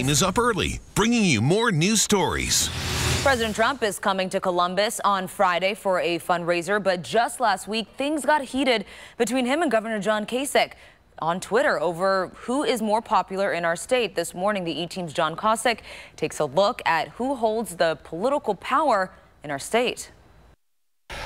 Is up early, bringing you more news stories. President Trump is coming to Columbus on Friday for a fundraiser, but just last week, things got heated between him and Governor John Kasich on Twitter over who is more popular in our state. This morning, the E-Team's John Kasich takes a look at who holds the political power in our state.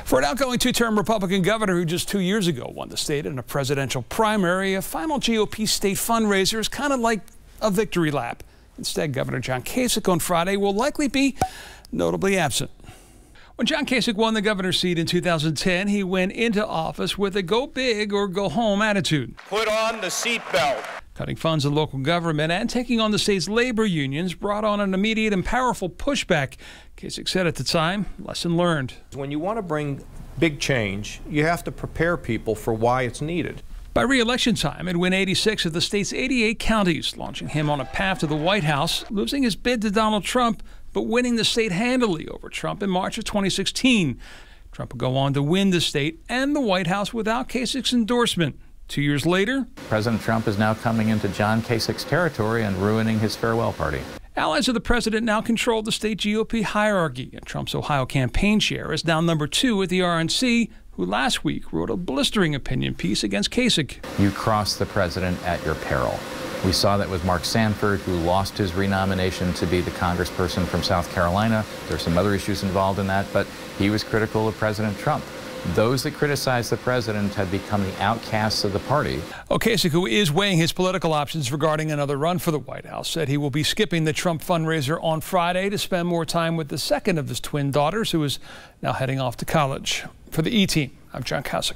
For an outgoing two-term Republican governor who just 2 years ago won the state in a presidential primary, a final GOP state fundraiser is kind of like a victory lap. Instead, Governor John Kasich on Friday will likely be notably absent. When John Kasich won the governor's seat in 2010, he went into office with a go big or go home attitude. Put on the seatbelt. Cutting funds in local government and taking on the state's labor unions brought on an immediate and powerful pushback. Kasich said at the time, lesson learned. When you want to bring big change, you have to prepare people for why it's needed. By re-election time, he'd win 86 of the state's 88 counties, launching him on a path to the White House, losing his bid to Donald Trump, but winning the state handily over Trump in March of 2016. Trump would go on to win the state and the White House without Kasich's endorsement. 2 years later, President Trump is now coming into John Kasich's territory and ruining his farewell party. Allies of the president now control the state GOP hierarchy, and Trump's Ohio campaign chair is now number 2 at the RNC, who last week wrote a blistering opinion piece against Kasich. You crossed the president at your peril. We saw that with Mark Sanford, who lost his renomination to be the congressperson from South Carolina. There's some other issues involved in that, but he was critical of President Trump. Those that criticized the president had become the outcasts of the party. Kasich, who is weighing his political options regarding another run for the White House, said he will be skipping the Trump fundraiser on Friday to spend more time with the second of his twin daughters, who is now heading off to college. For the E-Team, I'm John Kasich.